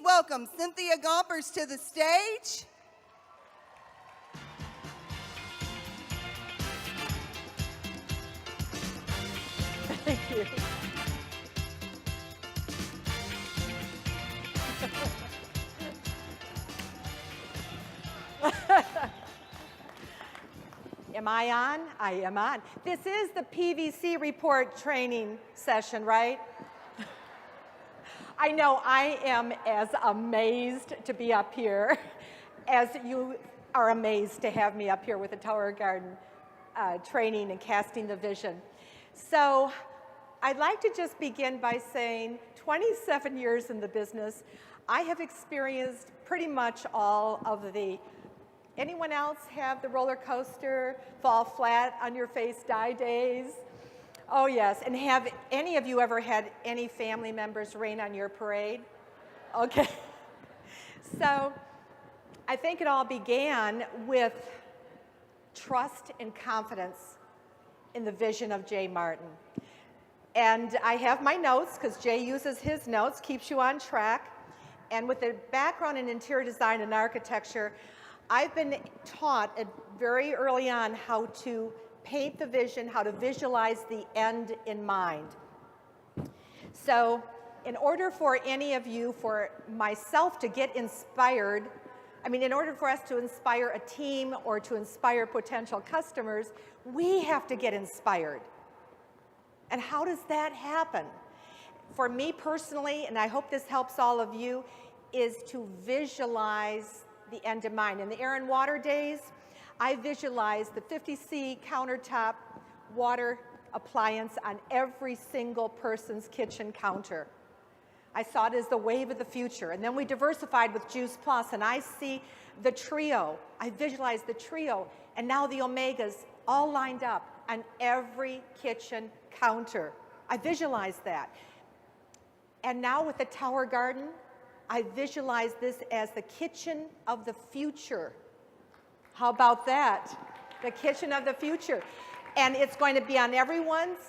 welcome Cynthia Gompers to the stage. Thank you. Am I on? I am on. This is the PVC report training session, right? I know I am as amazed to be up here as you are amazed to have me up here with the Tower Garden training and casting the vision. So I'd like to just begin by saying 27 years in the business, I have experienced pretty much all of the, anyone else have the roller coaster, fall flat on your face, die days? Oh yes, and have any of you ever had any family members rain on your parade? Okay, so I think it all began with trust and confidence in the vision of Jay Martin. And I have my notes, because Jay uses his notes, keeps you on track. And with a background in interior design and architecture, I've been taught very early on how to paint the vision, how to visualize the end in mind. So in order for any of you, for myself to get inspired, in order for us to inspire a team or to inspire potential customers, we have to get inspired. And how does that happen? For me personally, and I hope this helps all of you, is to visualize the end in mind. In the air and water days, I visualized the 50C countertop water appliance on every single person's kitchen counter. I saw it as the wave of the future. And then we diversified with Juice Plus, and I see the trio. I visualized the trio, and now the Omegas all lined up on every kitchen counter. I visualized that. And now with the Tower Garden, I visualize this as the kitchen of the future. How about that? The kitchen of the future. And it's going to be on everyone's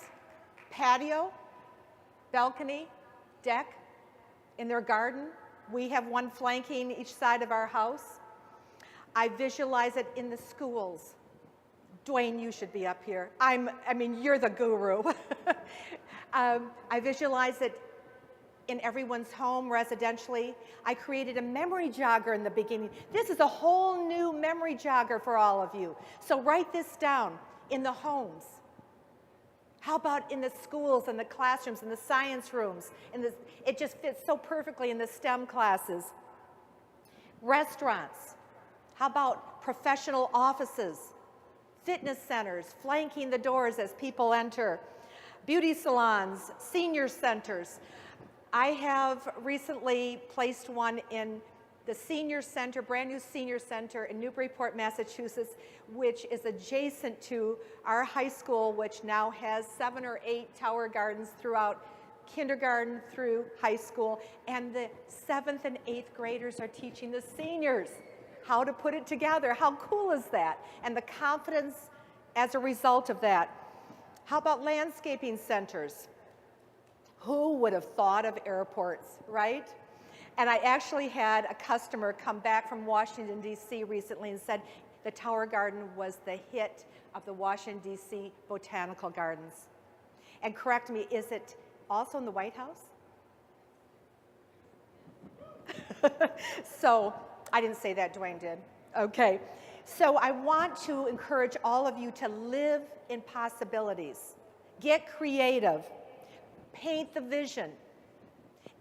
patio, balcony, deck, in their garden. We have one flanking each side of our house. I visualize it in the schools. Dwayne, you should be up here. You're the guru. I visualize it in everyone's home residentially. I created a memory jogger in the beginning. This is a whole new memory jogger for all of you. So write this down in the homes. How about in the schools and the classrooms and the science rooms? It just fits so perfectly in the STEM classes. Restaurants. How about professional offices? Fitness centers, flanking the doors as people enter. Beauty salons, senior centers. I have recently placed one in the senior center, brand new senior center in Newburyport, Massachusetts, which is adjacent to our high school, which now has 7 or 8 Tower Gardens throughout kindergarten through high school. And the 7th and 8th graders are teaching the seniors how to put it together. How cool is that? And the confidence as a result of that. How about landscaping centers? Who would have thought of airports, right? And I actually had a customer come back from Washington, D.C. recently and said the Tower Garden was the hit of the Washington, D.C. Botanical Gardens. And correct me, is it also in the White House? So, I didn't say that, Dwayne did. Okay. So I want to encourage all of you to live in possibilities. Get creative. Paint the vision.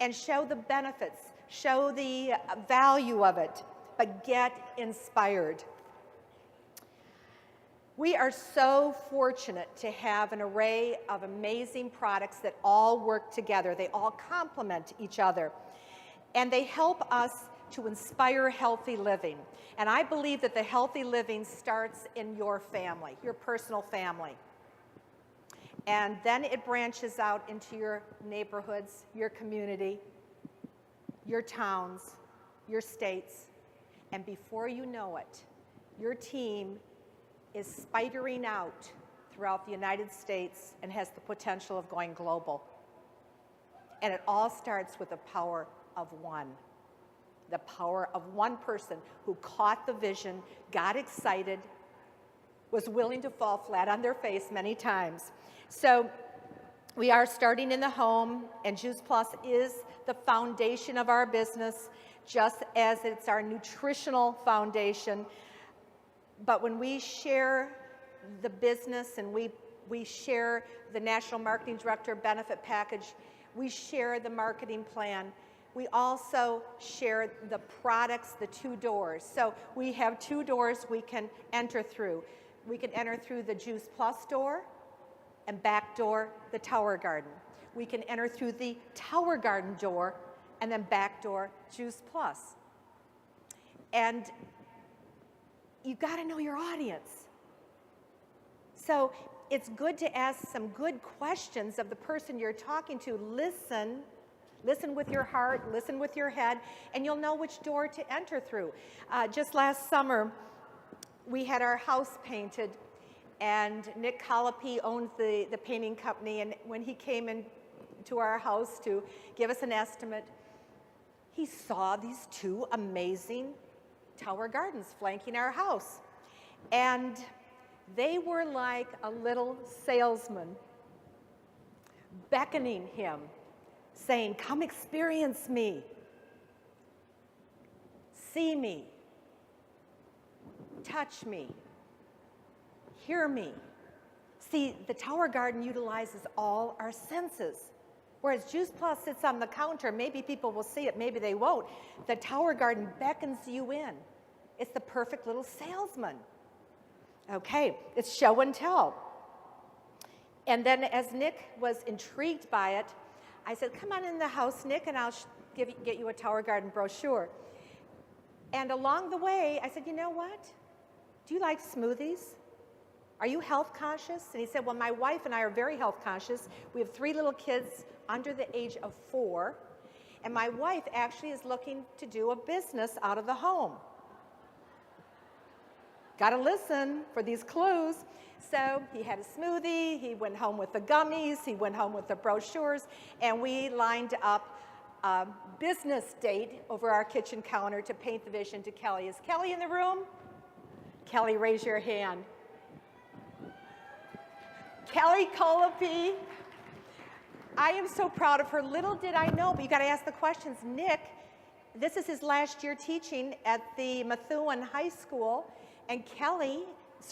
And show the benefits. Show the value of it. But get inspired. We are so fortunate to have an array of amazing products that all work together. They all complement each other. And they help us to inspire healthy living. And I believe that the healthy living starts in your family, your personal family. And then it branches out into your neighborhoods, your community, your towns, your states. And before you know it, your team is spidering out throughout the United States and has the potential of going global. And it all starts with the power of one. The power of one person who caught the vision, got excited, was willing to fall flat on their face many times. So we are starting in the home, and Juice Plus is the foundation of our business, just as it's our nutritional foundation. But when we share the business and we share the National Marketing Director benefit package, we share the marketing plan, we also share the products, the 2 doors. So we have 2 doors we can enter through. We can enter through the Juice Plus door and back door, the Tower Garden. We can enter through the Tower Garden door and then back door, Juice Plus. And you've got to know your audience. So it's good to ask some good questions of the person you're talking to. Listen with your heart, listen with your head, and you'll know which door to enter through. Just last summer, we had our house painted, and Nick Colopy owns the painting company, and when he came into our house to give us an estimate, he saw these 2 amazing Tower Gardens flanking our house. And they were like a little salesman beckoning him, saying, "Come experience me, see me, touch me, hear me." See, the Tower Garden utilizes all our senses. Whereas Juice Plus sits on the counter, maybe people will see it, maybe they won't. The Tower Garden beckons you in. It's the perfect little salesman. Okay, it's show and tell. And then as Nick was intrigued by it, I said, "Come on in the house, Nick, and I'll get you a Tower Garden brochure." And along the way, I said, "You know what? Do you like smoothies? Are you health conscious?" And he said, "Well, my wife and I are very health conscious. We have 3 little kids under the age of 4, and my wife actually is looking to do a business out of the home." Got to listen for these clues. So he had a smoothie, he went home with the gummies, he went home with the brochures, and we lined up a business date over our kitchen counter to paint the vision to Kelly. Is Kelly in the room? Kelly, raise your hand. Kelly Colopy. I am so proud of her. Little did I know, but you got to ask the questions. Nick, this is his last year teaching at the Methuen High School, and Kelly's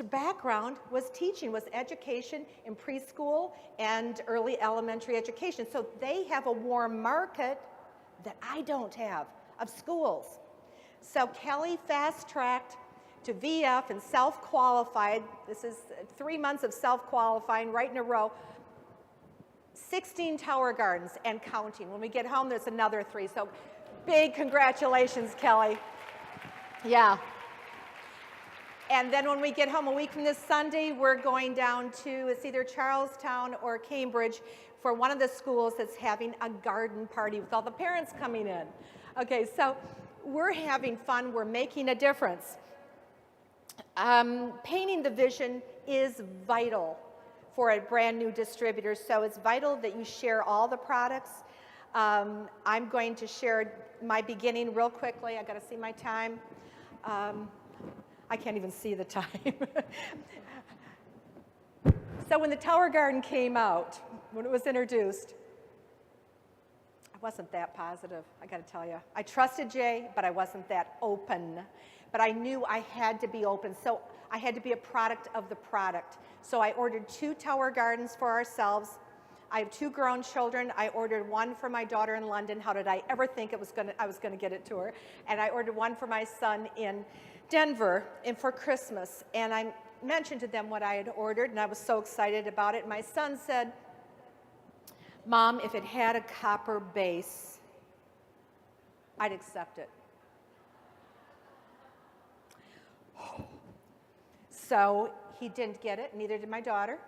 background was teaching, was education in preschool and early elementary education. So they have a warm market that I don't have of schools. So Kelly fast-tracked to VF and self-qualified. This is 3 months of self-qualifying right in a row. 16 Tower Gardens and counting. When we get home, there's another 3. So big congratulations, Kelly. Yeah. And then when we get home a week from this Sunday, we're going down to, it's either Charlestown or Cambridge, for one of the schools that's having a garden party with all the parents coming in. Okay, so we're having fun, we're making a difference. Painting the vision is vital for a brand new distributor, so it's vital that you share all the products. I'm going to share my beginning real quickly. I gotta see my time. I can't even see the time. So when the Tower Garden came out, when it was introduced, I wasn't that positive, I gotta tell you. I trusted Jay, but I wasn't that open. But I knew I had to be open, so I had to be a product of the product. So I ordered 2 Tower Gardens for ourselves. I have 2 grown children. I ordered 1 for my daughter in London. How did I ever think I was gonna get it to her? And I ordered 1 for my son in Denver and for Christmas. And I mentioned to them what I had ordered, and I was so excited about it. My son said, "Mom, if it had a copper base, I'd accept it." So he didn't get it, neither did my daughter.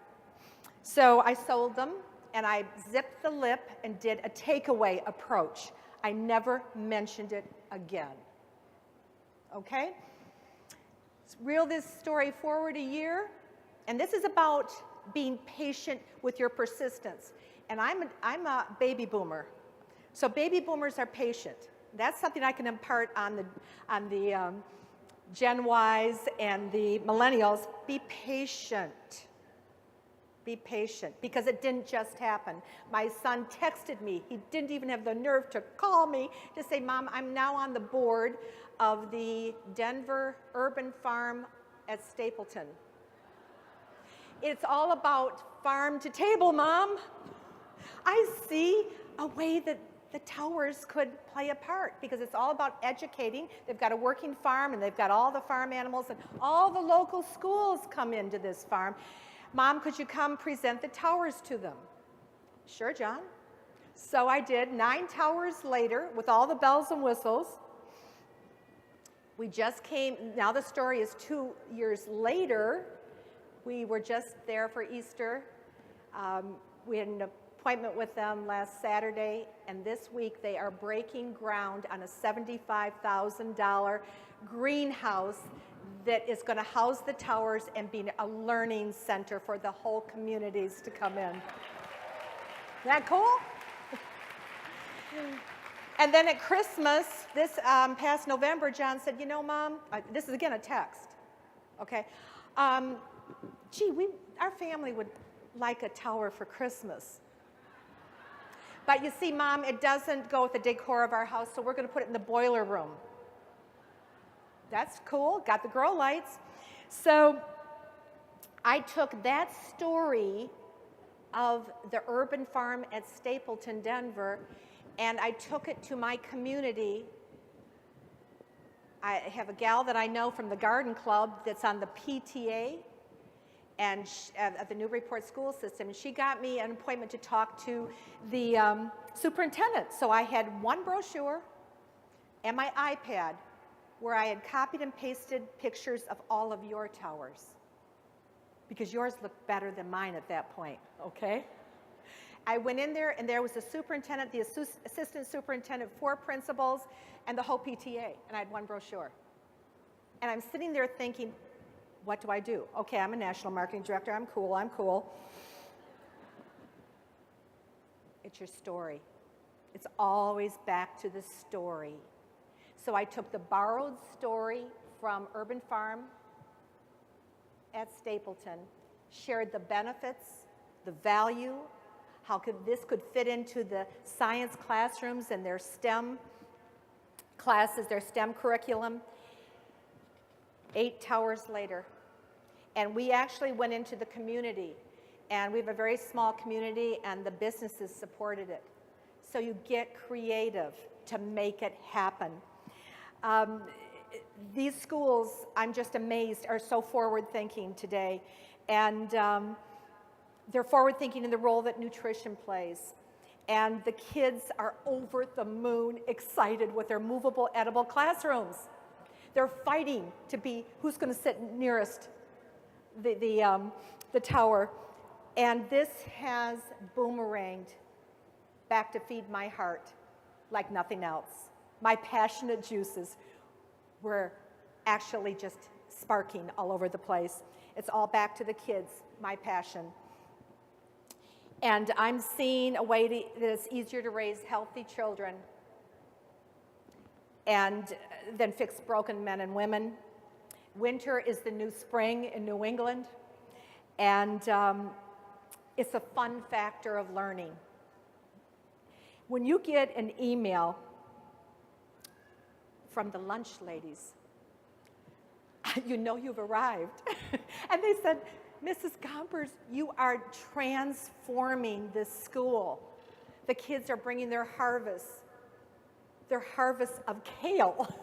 So I sold them, and I zipped the lip and did a takeaway approach. I never mentioned it again. Okay? Reel this story forward a year, and this is about being patient with your persistence. And I'm a baby boomer. So baby boomers are patient. That's something I can impart on the Gen Ys and the millennials. Be patient. Be patient, because it didn't just happen. My son texted me. He didn't even have the nerve to call me to say, Mom, I'm now on the board of the Denver Urban Farm at Stapleton. It's all about farm to table, Mom. I see a way that the towers could play a part, because it's all about educating. They've got a working farm, and they've got all the farm animals, and all the local schools come into this farm. Mom, could you come present the towers to them? Sure, John. So I did. 9 towers later, with all the bells and whistles. We just came, now the story is 2 years later. We were just there for Easter. We had an appointment with them last Saturday, and this week they are breaking ground on a $75,000 greenhouse that is going to house the towers and be a learning center for the whole communities to come in. Isn't that cool? And then at Christmas, this past November, John said, you know, Mom, this is again a text, okay? Gee, our family would like a tower for Christmas. But you see, Mom, it doesn't go with the decor of our house, so we're going to put it in the boiler room. That's cool, got the grow lights. So I took that story of the urban farm at Stapleton, Denver, and I took it to my community. I have a gal that I know from the garden club that's on the PTA and at the Newburyport school system, and she got me an appointment to talk to the superintendent. So I had one brochure and my iPad where I had copied and pasted pictures of all of your towers, because yours looked better than mine at that point, okay? I went in there, and there was the superintendent, the assistant superintendent, 4 principals, and the whole PTA, and I had one brochure. And I'm sitting there thinking, what do I do? Okay, I'm a national marketing director. I'm cool. It's your story. It's always back to the story. So I took the borrowed story from Urban Farm at Stapleton, shared the benefits, the value, how this could fit into the science classrooms and their STEM classes, their STEM curriculum. 8 towers later. And we actually went into the community, and we have a very small community, and the businesses supported it. So you get creative to make it happen. These schools, I'm just amazed, are so forward-thinking today. And they're forward-thinking in the role that nutrition plays. And the kids are over the moon excited with their movable, edible classrooms. They're fighting to be who's going to sit nearest the tower. And this has boomeranged back to feed my heart like nothing else. My passionate juices were actually just sparking all over the place. It's all back to the kids, my passion. And I'm seeing a way that it's easier to raise healthy children and then fix broken men and women. Winter is the new spring in New England, and it's a fun factor of learning. When you get an email from the lunch ladies, you know you've arrived. And they said, Mrs. Gompers, you are transforming this school. The kids are bringing their harvest of kale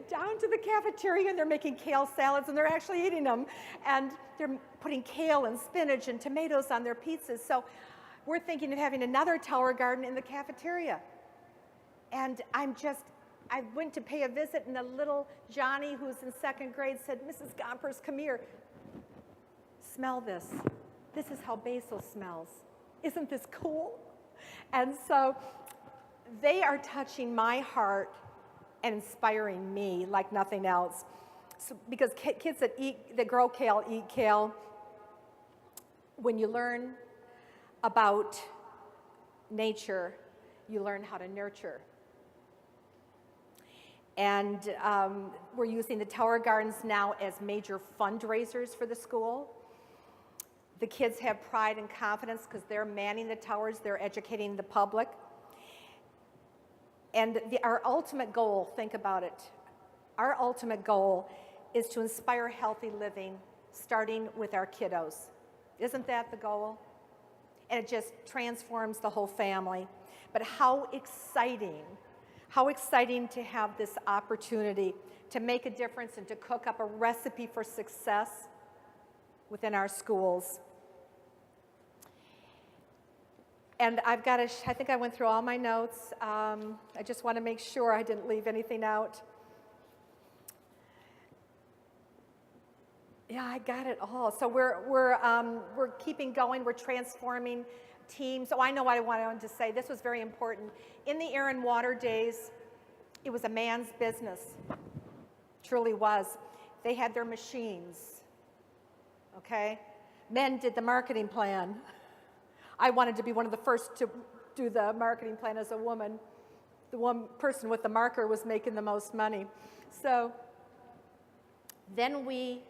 down to the cafeteria, and they're making kale salads, and they're actually eating them. And they're putting kale and spinach and tomatoes on their pizzas. So we're thinking of having another tower garden in the cafeteria. And I went to pay a visit, and a little Johnny, who's in 2nd grade, said, Mrs. Gompers, come here. Smell this. This is how basil smells. Isn't this cool? And so they are touching my heart and inspiring me like nothing else. So, because kids that grow kale eat kale. When you learn about nature, you learn how to nurture. And we're using the Tower Gardens now as major fundraisers for the school. The kids have pride and confidence because they're manning the towers, they're educating the public. And our ultimate goal, think about it, our ultimate goal is to inspire healthy living, starting with our kiddos. Isn't that the goal? And it just transforms the whole family. But how exciting to have this opportunity to make a difference and to cook up a recipe for success within our schools. And I think I went through all my notes. I just want to make sure I didn't leave anything out. Yeah, I got it all. So we're keeping going. We're transforming teams. Oh, I know what I wanted to say. This was very important. In the air and water days, it was a man's business. Truly was. They had their machines. Okay? Men did the marketing plan. I wanted to be one of the first to do the marketing plan as a woman. The one person with the marker was making the most money. So then we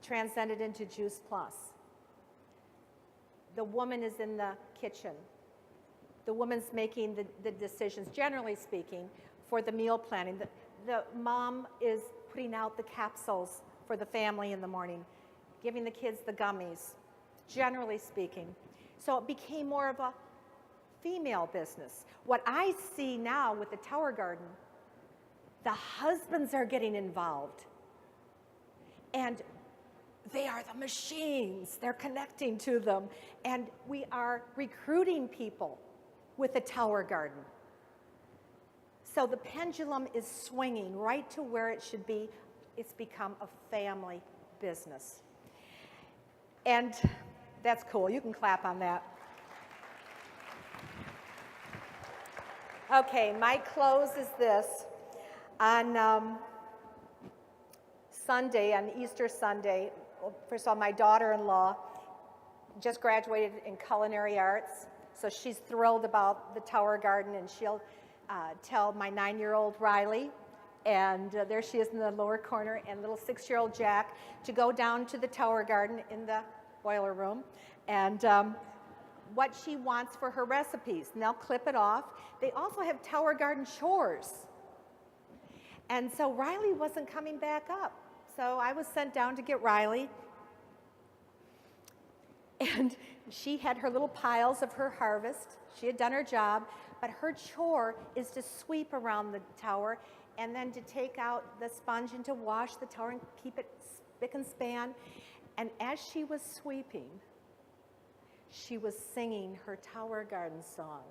transcended into Juice Plus. The woman is in the kitchen. The woman's making the decisions, generally speaking, for the meal planning. The mom is putting out the capsules for the family in the morning, giving the kids the gummies, generally speaking. So it became more of a female business. What I see now with the Tower Garden, the husbands are getting involved. And they are the machines. They're connecting to them. And we are recruiting people with the Tower Garden. So the pendulum is swinging right to where it should be. It's become a family business. And that's cool. You can clap on that. Okay, my close is this. On Sunday, on Easter Sunday, first of all, my daughter-in-law just graduated in culinary arts, so she's thrilled about the Tower Garden, and she'll tell my 9-year-old Riley, and there she is in the lower corner, and little 6-year-old Jack, to go down to the Tower Garden in the boiler room, and what she wants for her recipes, and they'll clip it off. They also have Tower Garden chores. And so Riley wasn't coming back up. So I was sent down to get Riley. And she had her little piles of her harvest. She had done her job, but her chore is to sweep around the tower and then to take out the sponge and to wash the tower and keep it spick and span. And as she was sweeping, she was singing her Tower Garden song.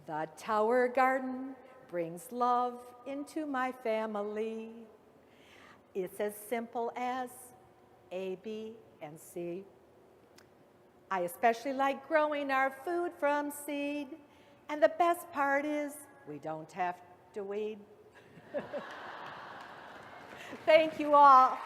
The Tower Garden brings love into my family. It's as simple as A, B, and C. I especially like growing our food from seed. And the best part is we don't have to weed. Thank you all.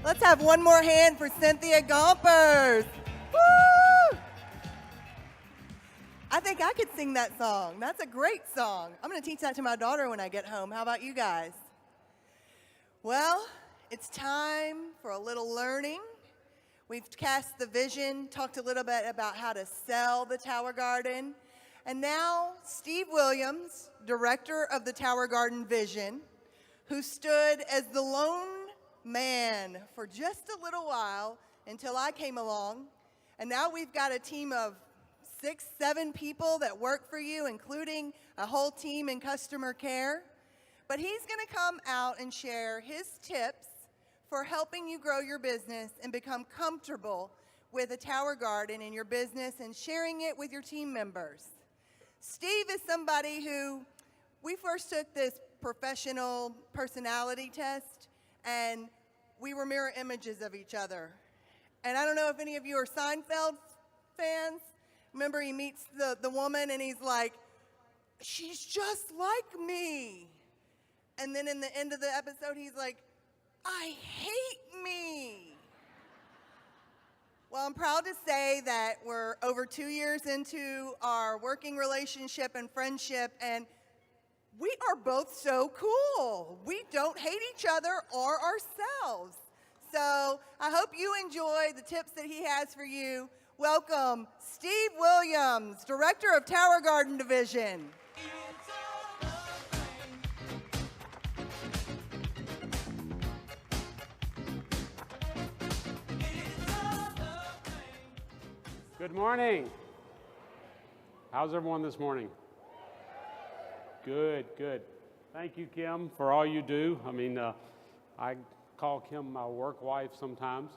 Let's have one more hand for Cynthia Gompers. Woo! I think I could sing that song. That's a great song. I'm going to teach that to my daughter when I get home. How about you guys? Well, it's time for a little learning. We've cast the vision, talked a little bit about how to sell the Tower Garden. And now Steve Williams, director of the Tower Garden Vision, who stood as the lone man for just a little while until I came along. And now we've got a team of 6, 7 people that work for you, including a whole team in customer care. But he's going to come out and share his tips for helping you grow your business and become comfortable with a Tower Garden in your business and sharing it with your team members. Steve is somebody who, we first took this professional personality test, and we were mirror images of each other. And I don't know if any of you are Seinfeld fans. Remember, he meets the woman, and he's like, she's just like me. And then in the end of the episode, he's like, I hate me. Well, I'm proud to say that we're over 2 years into our working relationship and friendship, and we are both so cool. We don't hate each other or ourselves. So I hope you enjoy the tips that he has for you. Welcome, Steve Williams, Director of Tower Garden Division. Good morning. How's everyone this morning? Good, good. Thank you, Kim, for all you do. I mean, I call Kim my work wife sometimes.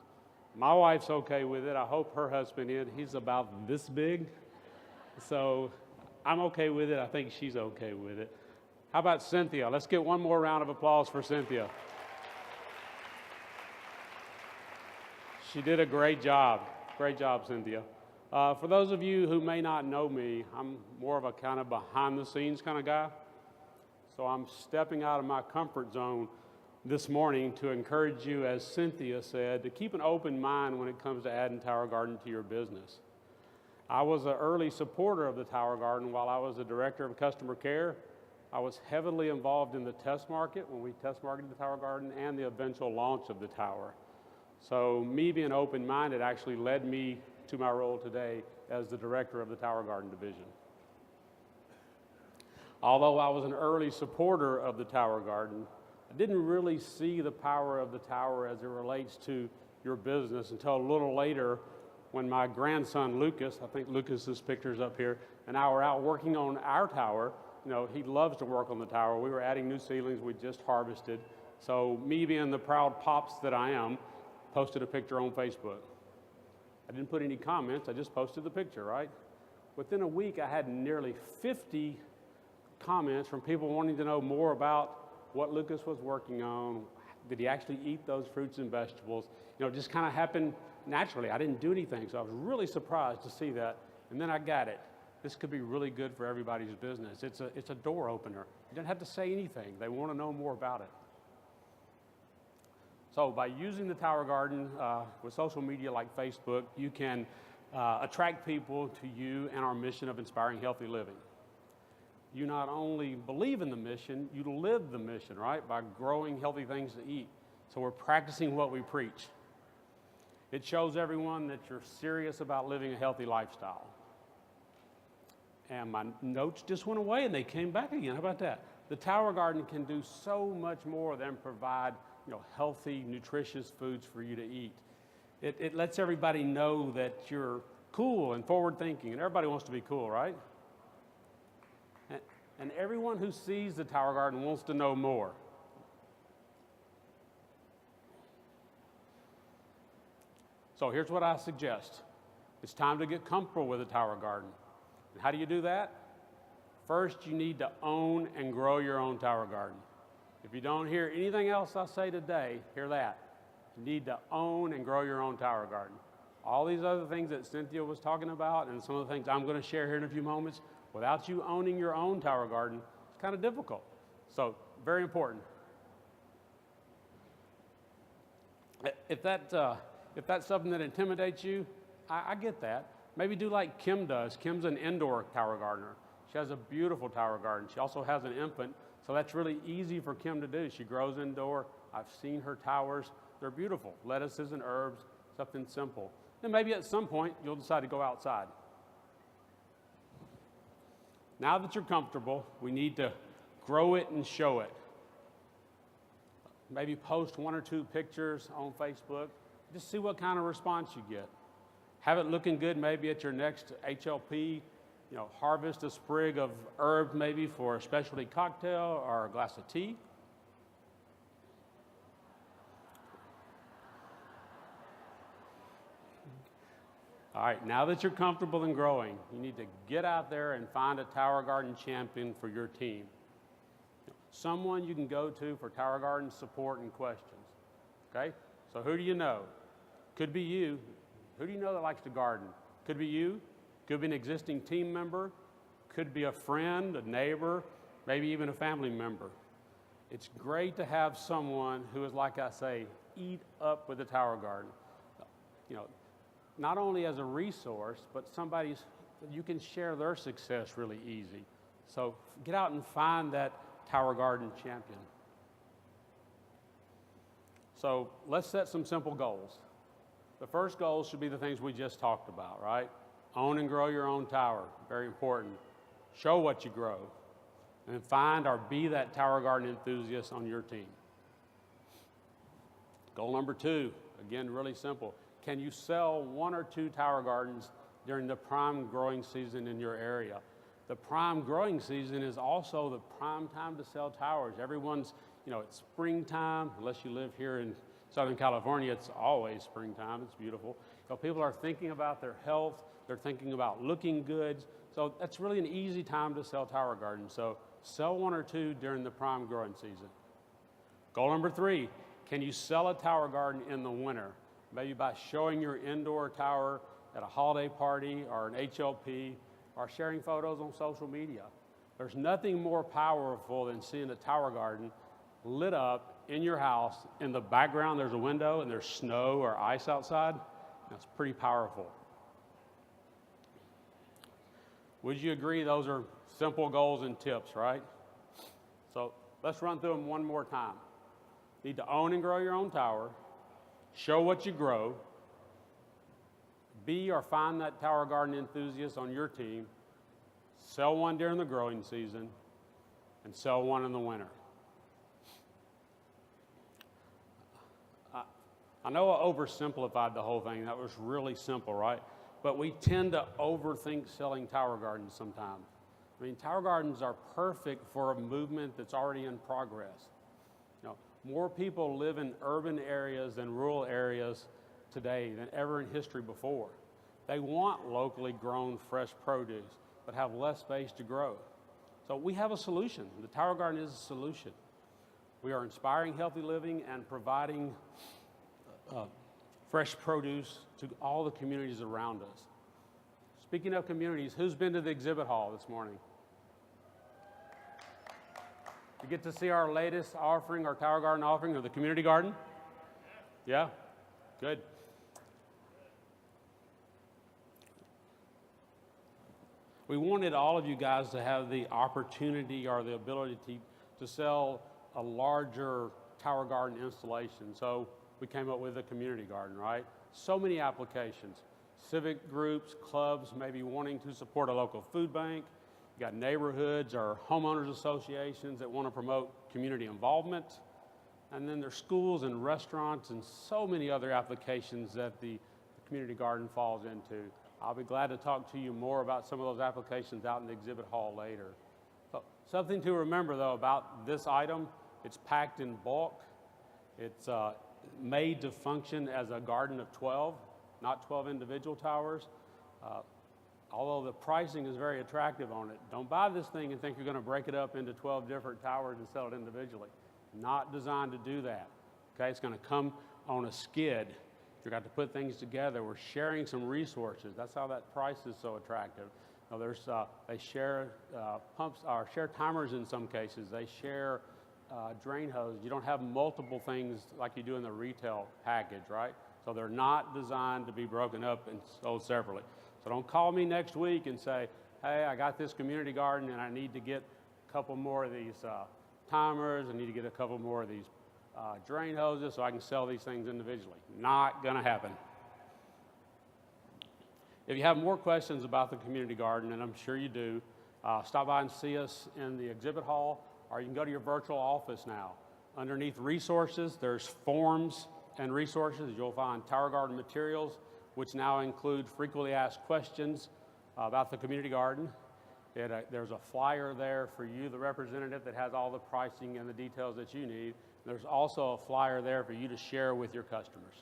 My wife's okay with it. I hope her husband is. He's about this big. So I'm okay with it. I think she's okay with it. How about Cynthia? Let's get one more round of applause for Cynthia. She did a great job. Great job, Cynthia. For those of you who may not know me, I'm more of a kind of behind-the-scenes kind of guy. So I'm stepping out of my comfort zone this morning to encourage you, as Cynthia said, to keep an open mind when it comes to adding Tower Garden to your business. I was an early supporter of the Tower Garden while I was the Director of Customer Care. I was heavily involved in the test market when we test marketed the Tower Garden and the eventual launch of the tower. So me being open-minded actually led me to my role today as the Director of the Tower Garden Division. Although I was an early supporter of the Tower Garden, I didn't really see the power of the tower as it relates to your business until a little later when my grandson Lucas, I think Lucas's picture's up here, and I were out working on our tower. You know, he loves to work on the tower. We were adding new ceilings we just harvested. So me being the proud pops that I am, posted a picture on Facebook. I didn't put any comments, I just posted the picture, right? Within a week, I had nearly 50 comments from people wanting to know more about what Lucas was working on. Did he actually eat those fruits and vegetables? You know, it just kind of happened naturally. I didn't do anything, so I was really surprised to see that. And then I got it. This could be really good for everybody's business. It's a door opener. You don't have to say anything. They want to know more about it. So by using the Tower Garden with social media like Facebook, you can attract people to you and our mission of inspiring healthy living. You not only believe in the mission, you live the mission, right? By growing healthy things to eat. So we're practicing what we preach. It shows everyone that you're serious about living a healthy lifestyle. And my notes just went away and they came back again. How about that? The Tower Garden can do so much more than provide healthy, nutritious foods for you to eat. It lets everybody know that you're cool and forward-thinking, and everybody wants to be cool, right? And everyone who sees the Tower Garden wants to know more. So here's what I suggest. It's time to get comfortable with the Tower Garden. And how do you do that? First, you need to own and grow your own Tower Garden. If you don't hear anything else I say today, hear that. You need to own and grow your own Tower Garden. All these other things that Cynthia was talking about and some of the things I'm going to share here in a few moments, without you owning your own Tower Garden, it's kind of difficult. So, very important. If that's something that intimidates you, I get that. Maybe do like Kim does. Kim's an indoor tower gardener. She has a beautiful tower garden. She also has an infant, so that's really easy for Kim to do. She grows indoor. I've seen her towers. They're beautiful. Lettuces and herbs, something simple. And maybe at some point, you'll decide to go outside. Now that you're comfortable, we need to grow it and show it. Maybe post 1 or 2 pictures on Facebook. Just see what kind of response you get. Have it looking good maybe at your next HLP. Harvest a sprig of herb maybe for a specialty cocktail or a glass of tea. All right, now that you're comfortable and growing, you need to get out there and find a Tower Garden champion for your team. Someone you can go to for Tower Garden support and questions, okay? So who do you know? Could be you. Who do you know that likes to garden? Could be you. Could be an existing team member. Could be a friend, a neighbor, maybe even a family member. It's great to have someone who is, like I say, eat up with the Tower Garden. You know, not only as a resource, but somebody's, you can share their success really easy. So get out and find that Tower Garden champion. So let's set some simple goals. The first goal should be the things we just talked about, right? Own and grow your own tower, very important. Show what you grow. And find or be that Tower Garden enthusiast on your team. Goal number 2, again, really simple. Can you sell 1 or 2 Tower Gardens during the prime growing season in your area? The prime growing season is also the prime time to sell towers. Everyone's, you know, it's springtime, unless you live here in Southern California, it's always springtime, it's beautiful. You know, people are thinking about their health, they're thinking about looking good, so that's really an easy time to sell Tower Gardens. So sell 1 or 2 during the prime growing season. Goal number 3, can you sell a Tower Garden in the winter? Maybe by showing your indoor tower at a holiday party or an HLP, or sharing photos on social media. There's nothing more powerful than seeing a Tower Garden lit up in your house. In the background, there's a window and there's snow or ice outside. That's pretty powerful. Would you agree those are simple goals and tips, right? So let's run through them one more time. Need to own and grow your own tower. Show what you grow. Be or find that Tower Garden enthusiast on your team. Sell 1 during the growing season, and sell 1 in the winter. I know I oversimplified the whole thing. That was really simple, right? But we tend to overthink selling Tower Gardens sometimes. I mean, Tower Gardens are perfect for a movement that's already in progress. You know, more people live in urban areas than rural areas today than ever in history before. They want locally grown fresh produce, but have less space to grow. So we have a solution. The Tower Garden is a solution. We are inspiring healthy living and providing fresh produce to all the communities around us. Speaking of communities, who's been to the exhibit hall this morning? You get to see our latest offering, our Tower Garden offering, or the community garden? Yeah? Good. We wanted all of you guys to have the opportunity or the ability to sell a larger Tower Garden installation. So we came up with a community garden, right? So many applications. Civic groups, clubs, maybe wanting to support a local food bank. You got neighborhoods or homeowners associations that want to promote community involvement. And then there's schools and restaurants and so many other applications that the community garden falls into. I'll be glad to talk to you more about some of those applications out in the exhibit hall later. So, something to remember though about this item, it's packed in bulk. It's made to function as a garden of 12, not 12 individual towers. Although the pricing is very attractive on it, don't buy this thing and think you're going to break it up into 12 different towers and sell it individually. Not designed to do that. Okay, it's going to come on a skid. You're going to put things together. We're sharing some resources. That's how that price is so attractive. Now they share pumps or share timers in some cases. They share drain hoses. You don't have multiple things like you do in the retail package, right? So they're not designed to be broken up and sold separately. So don't call me next week and say, hey, I got this community garden and I need to get a couple more of these timers. I need to get a couple more of these drain hoses so I can sell these things individually. Not going to happen. If you have more questions about the community garden, and I'm sure you do, stop by and see us in the exhibit hall, or you can go to your virtual office now. Underneath resources, there's forms and resources. You'll find Tower Garden materials, which now include frequently asked questions about the community garden. There's a flyer there for you, the representative, that has all the pricing and the details that you need. There's also a flyer there for you to share with your customers.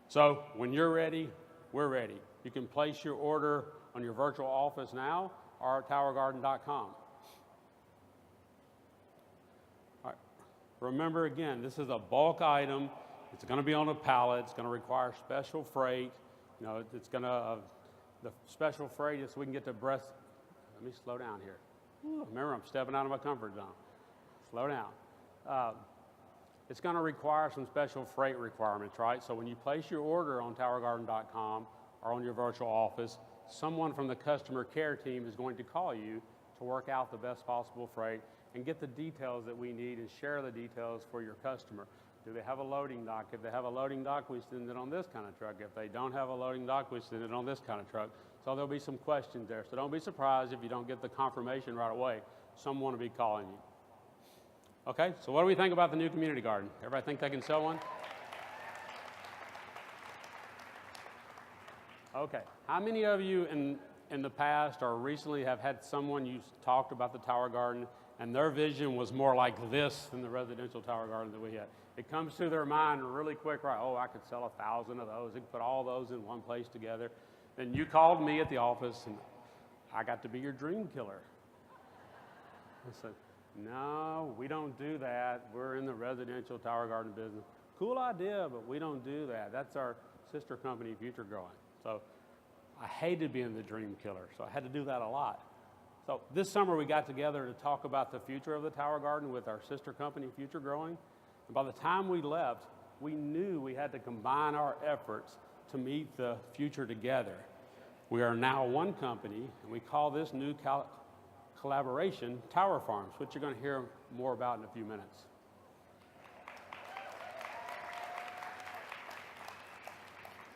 So when you're ready, we're ready. You can place your order on your virtual office now or at towergarden.com. All right. Remember again, this is a bulk item. It's going to be on a pallet. It's going to require special freight. You know, it's going to, the special freight is so we can get to breast. Let me slow down here. Remember, I'm stepping out of my comfort zone. Slow down. It's going to require some special freight requirements, right? So when you place your order on towergarden.com or on your virtual office, someone from the customer care team is going to call you to work out the best possible freight and get the details that we need and share the details for your customer. Do they have a loading dock? If they have a loading dock, we send it on this kind of truck. If they don't have a loading dock, we send it on this kind of truck. So there'll be some questions there. So don't be surprised if you don't get the confirmation right away. Someone will be calling you. Okay, so what do we think about the new community garden? Everybody think they can sell one? Okay, how many of you in the past or recently have had someone you talked about the tower garden and their vision was more like this than the residential tower garden that we had? It comes to their mind really quick, right? Oh, I could sell 1,000 of those. I could put all those in one place together. Then you called me at the office and I got to be your dream killer. I said, no, we don't do that. We're in the residential tower garden business. Cool idea, but we don't do that. That's our sister company, Future Growing. So I hated being the dream killer, so I had to do that a lot. So this summer we got together to talk about the future of the tower garden with our sister company, Future Growing. And by the time we left, we knew we had to combine our efforts to meet the future together. We are now one company, and we call this new collaboration Tower Farms, which you're going to hear more about in a few minutes.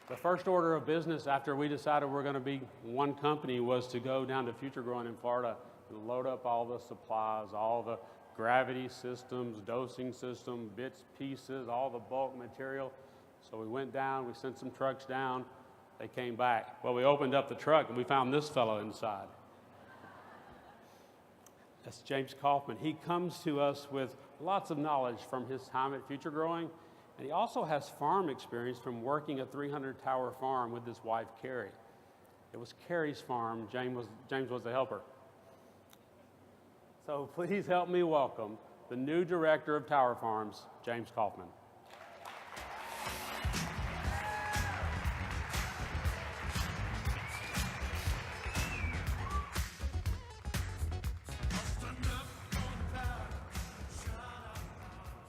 The first order of business after we decided we're going to be one company was to go down to Future Growing in Florida and load up all the supplies, all the gravity systems, dosing system, bits, pieces, all the bulk material. So we went down, we sent some trucks down, they came back. Well, we opened up the truck and we found this fellow inside. That's James Coffman. He comes to us with lots of knowledge from his time at Future Growing, and he also has farm experience from working a 300-tower farm with his wife, Carrie. It was Carrie's farm. James was the helper. So please help me welcome the new director of Tower Farms, James Coffman.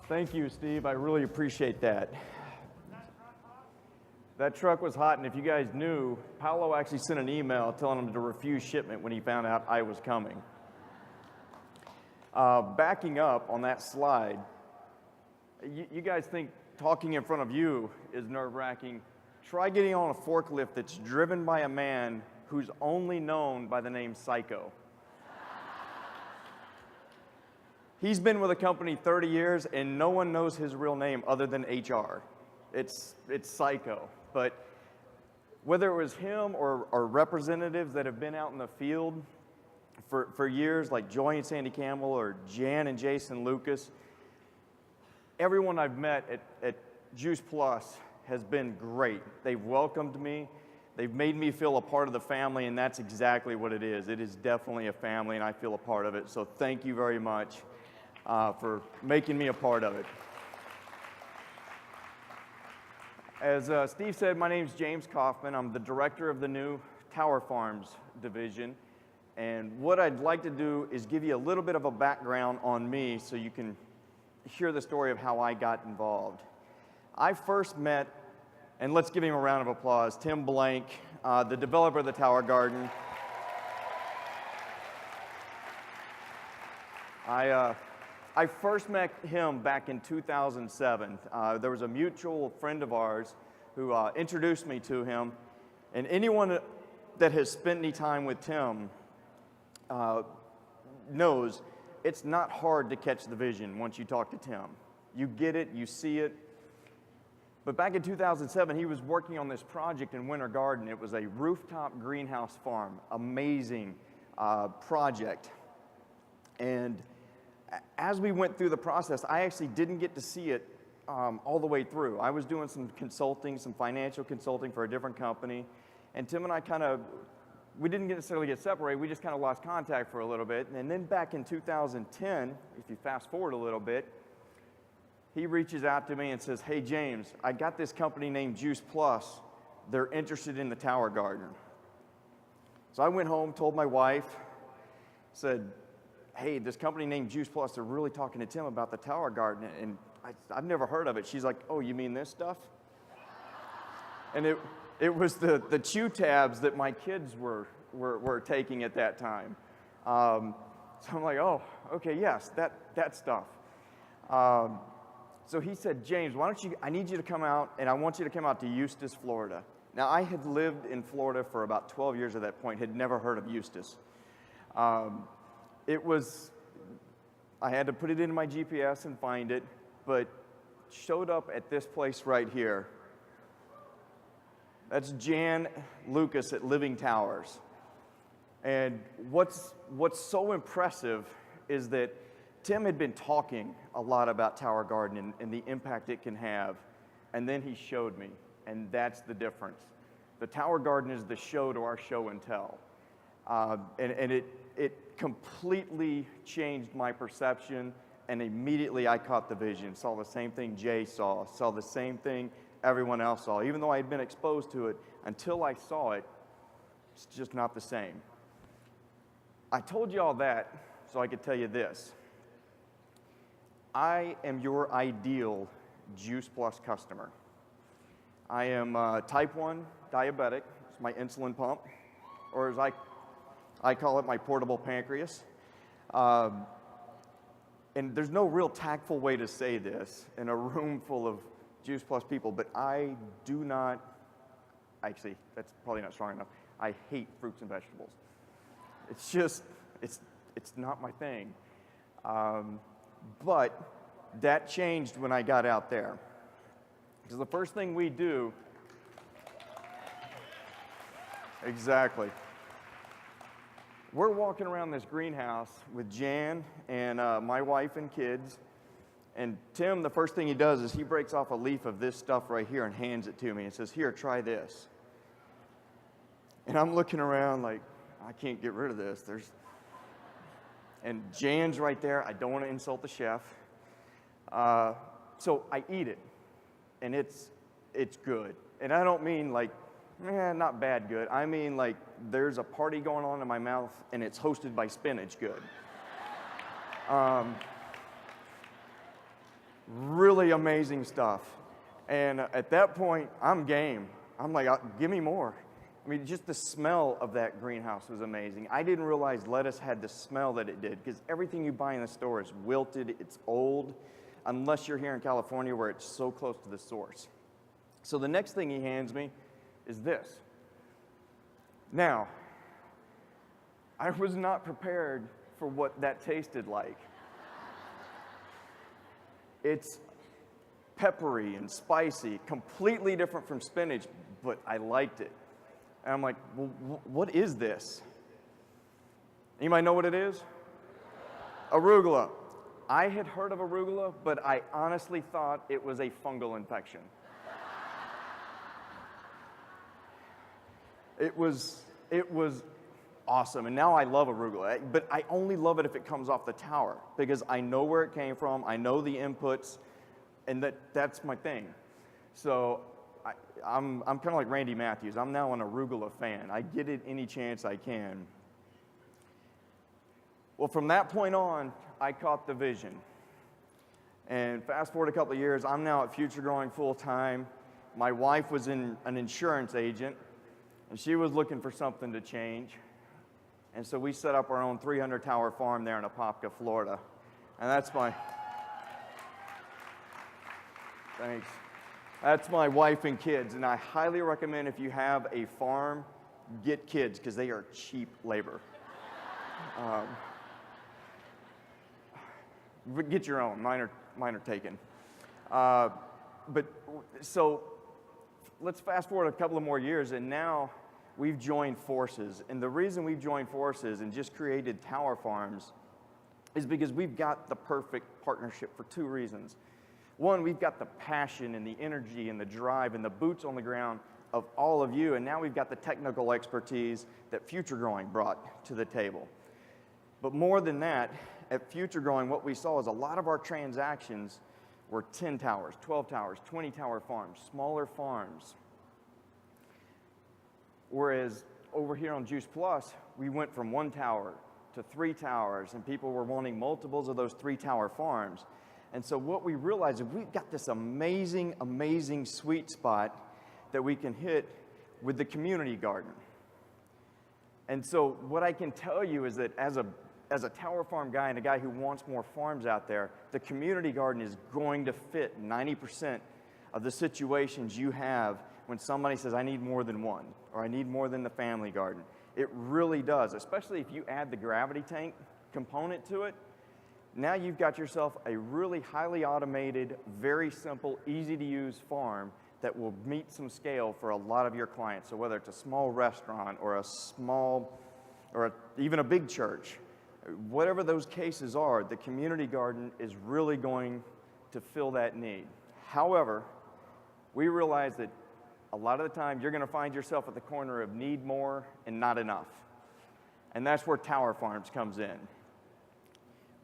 Thank you, Steve. I really appreciate that. That truck was hot, and if you guys knew, Paolo actually sent an email telling him to refuse shipment when he found out I was coming. Backing up on that slide, you guys think talking in front of you is nerve-wracking. Try getting on a forklift that's driven by a man who's only known by the name Psycho. He's been with the company 30 years, and no one knows his real name other than HR. It's Psycho. But whether it was him or representatives that have been out in the field for years, like Joy and Sandy Campbell or Jan and Jason Lucas, everyone I've met at Juice Plus has been great. They've welcomed me. They've made me feel a part of the family, and that's exactly what it is. It is definitely a family, and I feel a part of it. So thank you very much for making me a part of it. As Steve said, my name is James Coffman. I'm the director of the new Tower Farms division. And what I'd like to do is give you a little bit of a background on me so you can hear the story of how I got involved. I first met, and let's give him a round of applause, Tim Blank, the developer of the Tower Garden. I first met him back in 2007. There was a mutual friend of ours who introduced me to him. And anyone that has spent any time with Tim knows it's not hard to catch the vision once you talk to Tim. You get it, you see it. But back in 2007, he was working on this project in Winter Garden. It was a rooftop greenhouse farm, amazing project. And as we went through the process, I actually didn't get to see it all the way through. I was doing some consulting, some financial consulting for a different company, and Tim and I we didn't necessarily get separated, we just kind of lost contact for a little bit. And then back in 2010, if you fast forward a little bit, he reaches out to me and says, "Hey James, I got this company named Juice Plus. They're interested in the Tower Garden." So I went home, told my wife, said, hey, this company named Juice Plus, they're really talking to Tim about the Tower Garden, and I've never heard of it. She's like, oh, you mean this stuff? And it was the chew tabs that my kids were taking at that time. So I'm like, oh, okay, yes, that stuff. So he said, James, I need you to come out, and I want you to come out to Eustis, Florida. Now, I had lived in Florida for about 12 years at that point, had never heard of Eustis. I had to put it into my GPS and find it, but showed up at this place right here. That's Jan Lucas at Living Towers. And what's so impressive is that Tim had been talking a lot about Tower Garden and the impact it can have, and then he showed me, and that's the difference. The Tower Garden is the show to our show and tell, and it completely changed my perception, and immediately I caught the vision, saw the same thing Jay saw the same thing everyone else saw. Even though I had been exposed to it, until I saw it, it's just not the same. I told you all that so I could tell you this. I am your ideal Juice Plus customer. I am type 1 diabetic. It's my insulin pump, or as I call it, my portable pancreas. And there's no real tactful way to say this in a room full of Juice Plus people, but I do not, actually, that's probably not strong enough. I hate fruits and vegetables. It's just, it's not my thing. But that changed when I got out there. Because the first thing we do, exactly. We're walking around this greenhouse with Jan and my wife and kids. And Tim, the first thing he does is he breaks off a leaf of this stuff right here and hands it to me and says, here, try this. And I'm looking around like, I can't get rid of this. And Jan's right there. I don't want to insult the chef. So I eat it, and it's good. And I don't mean like, not bad good. I mean like there's a party going on in my mouth, and it's hosted by spinach good. Really amazing stuff. And at that point, I'm game. I'm like, give me more. I mean, just the smell of that greenhouse was amazing. I didn't realize lettuce had the smell that it did, because everything you buy in the store is wilted, it's old, unless you're here in California where it's so close to the source. So the next thing he hands me is this. Now, I was not prepared for what that tasted like. It's peppery and spicy, completely different from spinach, but I liked it. And I'm like, well, what is this? Anybody know what it is? Arugula. I had heard of arugula, but I honestly thought it was a fungal infection. It was awesome, and now I love arugula, but I only love it if it comes off the tower, because I know where it came from, I know the inputs, and that's my thing. So I'm kind of like Randy Matthews. I'm now an arugula fan. I get it any chance I can. Well, from that point on, I caught the vision. And fast forward a couple of years, I'm now at Future Growing full time. My wife was an insurance agent, and she was looking for something to change. And so we set up our own 300 tower farm there in Apopka, Florida. And that's my, thanks. That's my wife and kids, and I highly recommend if you have a farm, get kids, because they are cheap labor. But get your own, mine are taken. But so let's fast forward a couple of more years, and now we've joined forces. And the reason we've joined forces and just created tower farms is because we've got the perfect partnership for two reasons. One, we've got the passion and the energy and the drive and the boots on the ground of all of you, and now we've got the technical expertise that Future Growing brought to the table. But more than that, at Future Growing, what we saw is a lot of our transactions were 10 towers, 12 towers, 20 tower farms, smaller farms. Whereas over here on Juice Plus, we went from 1 tower to 3 towers, and people were wanting multiples of those 3-tower farms. And so what we realized is we've got this amazing, amazing sweet spot that we can hit with the community garden. And so what I can tell you is that as a tower farm guy and a guy who wants more farms out there, the community garden is going to fit 90% of the situations you have when somebody says, I need more than one, or I need more than the family garden. It really does, especially if you add the gravity tank component to it. Now you've got yourself a really highly automated, very simple, easy to use farm that will meet some scale for a lot of your clients. So whether it's a small restaurant or a small, or even a big church, whatever those cases are, the community garden is really going to fill that need. However, we realize that a lot of the time you're going to find yourself at the corner of need more and not enough. And that's where Tower Farms comes in.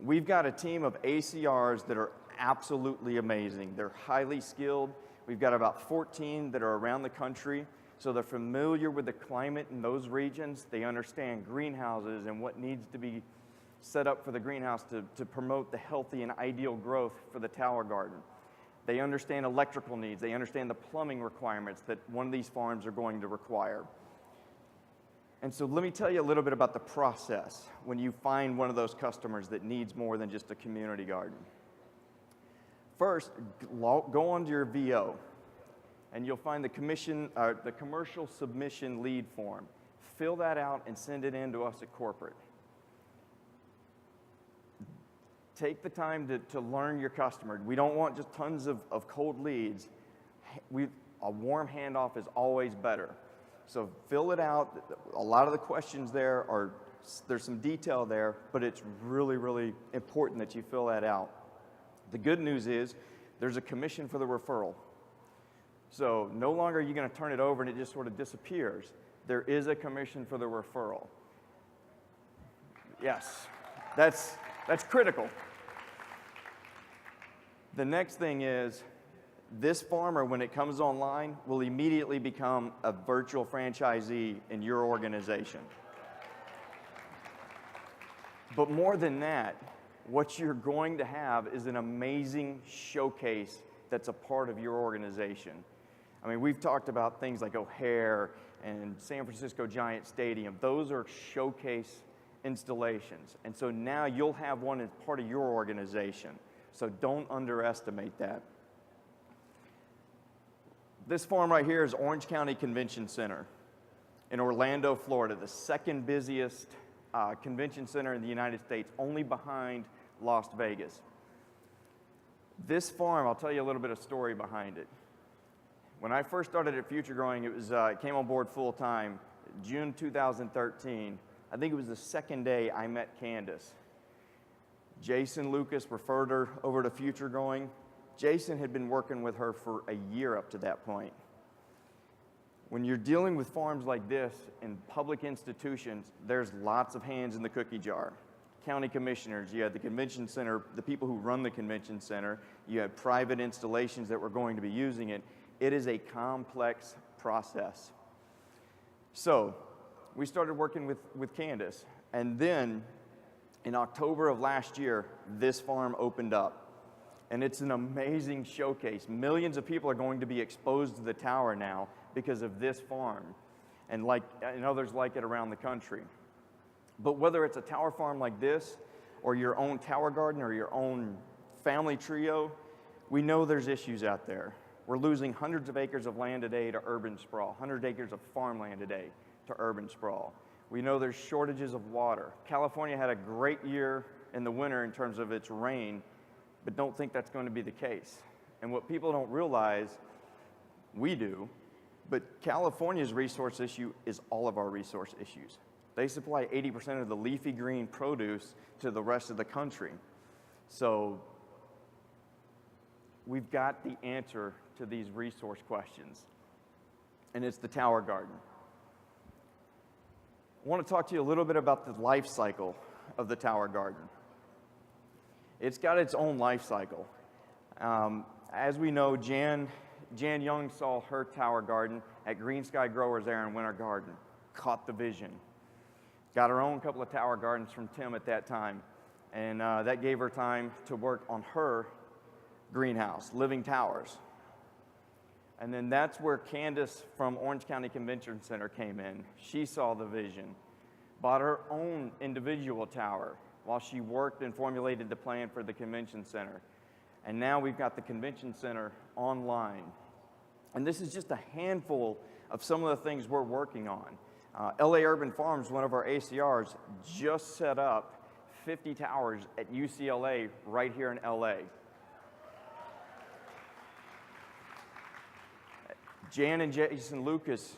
We've got a team of ACRs that are absolutely amazing. They're highly skilled. We've got about 14 that are around the country, so they're familiar with the climate in those regions. They understand greenhouses and what needs to be set up for the greenhouse to promote the healthy and ideal growth for the tower garden. They understand electrical needs. They understand the plumbing requirements that one of these farms are going to require. And so let me tell you a little bit about the process when you find one of those customers that needs more than just a community garden. First, go onto your VO, and you'll find the commercial submission lead form. Fill that out and send it in to us at corporate. Take the time to learn your customer. We don't want just tons of cold leads. A warm handoff is always better. So fill it out. A lot of the questions there's some detail there, but it's really, really important that you fill that out. The good news is there's a commission for the referral. So no longer are you going to turn it over and it just sort of disappears. There is a commission for the referral. Yes, that's critical. The next thing is this farmer, when it comes online, will immediately become a virtual franchisee in your organization. But more than that, what you're going to have is an amazing showcase that's a part of your organization. I mean, we've talked about things like O'Hare and San Francisco Giant Stadium. Those are showcase installations. And so now you'll have one as part of your organization. So don't underestimate that. This farm right here is Orange County Convention Center in Orlando, Florida, the second busiest convention center in the United States, only behind Las Vegas. This farm, I'll tell you a little bit of story behind it. When I first started at Future Growing, it came on board full time, June 2013. I think it was the second day I met Candace. Jason Lucas referred her over to Future Growing. Jason had been working with her for a year up to that point. When you're dealing with farms like this in public institutions, there's lots of hands in the cookie jar. County commissioners, you had the convention center, the people who run the convention center, you had private installations that were going to be using it. It is a complex process. So we started working with Candace, and then in October of last year, this farm opened up. And it's an amazing showcase. Millions of people are going to be exposed to the tower now because of this farm and others like it around the country. But whether it's a tower farm like this or your own tower garden or your own family trio, we know there's issues out there. We're losing hundreds of acres of land a day to urban sprawl, 100 acres of farmland a day to urban sprawl. We know there's shortages of water. California had a great year in the winter in terms of its rain, but don't think that's going to be the case. And what people don't realize, we do, but California's resource issue is all of our resource issues. They supply 80% of the leafy green produce to the rest of the country. So we've got the answer to these resource questions, and it's the tower garden. I want to talk to you a little bit about the life cycle of the tower garden. It's got its own life cycle. As we know, Jan Young saw her tower garden at Green Sky Growers there in Winter Garden, caught the vision. got her own couple of tower gardens from Tim at that time. And that gave her time to work on her greenhouse, Living Towers. And then that's where Candace from Orange County Convention Center came in. She saw the vision, bought her own individual tower while she worked and formulated the plan for the convention center. And now we've got the convention center online. And this is just a handful of some of the things we're working on. LA Urban Farms, one of our ACRs, just set up 50 towers at UCLA right here in LA. Jan and Jason Lucas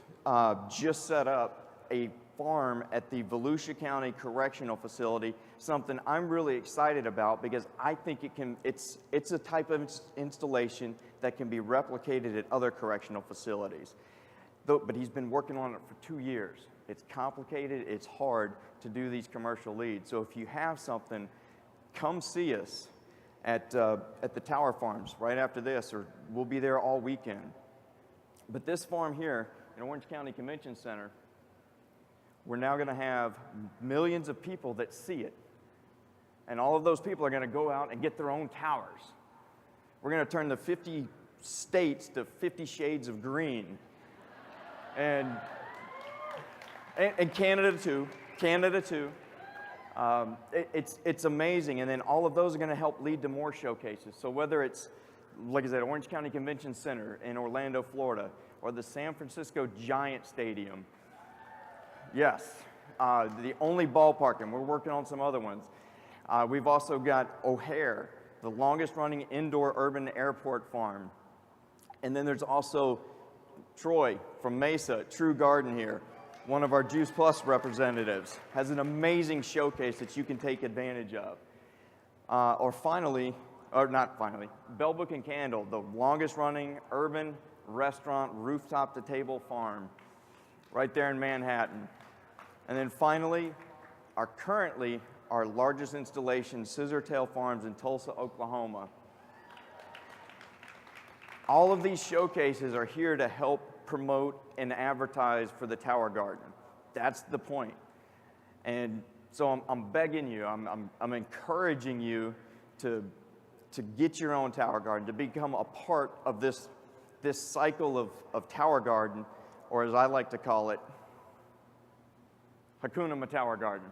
just set up a farm at the Volusia County Correctional Facility, something I'm really excited about because I think it's a type of installation that can be replicated at other correctional facilities. But he's been working on it for 2 years. It's complicated, it's hard to do these commercial leads. So if you have something, come see us at the Tower Farms right after this, or we'll be there all weekend. But this farm here in Orange County Convention Center, we're now going to have millions of people that see it. And all of those people are going to go out and get their own towers. We're going to turn the 50 states to 50 shades of green. And Canada too. It's amazing. And then all of those are going to help lead to more showcases. So whether it's, like I said, Orange County Convention Center in Orlando, Florida, or the San Francisco Giant Stadium. Yes, the only ballpark, and we're working on some other ones. We've also got O'Hare, the longest running indoor urban airport farm. And then there's also Troy from Mesa, True Garden here, one of our Juice Plus representatives, has an amazing showcase that you can take advantage of. Bell Book and Candle, the longest running urban restaurant, rooftop to table farm, right there in Manhattan. And then finally, our largest installation, Scissortail Farms in Tulsa, Oklahoma. All of these showcases are here to help promote and advertise for the Tower Garden. That's the point. And so I'm begging you, I'm encouraging you to get your own Tower Garden, to become a part of this cycle of Tower Garden, or as I like to call it, Hakuna Tower Garden.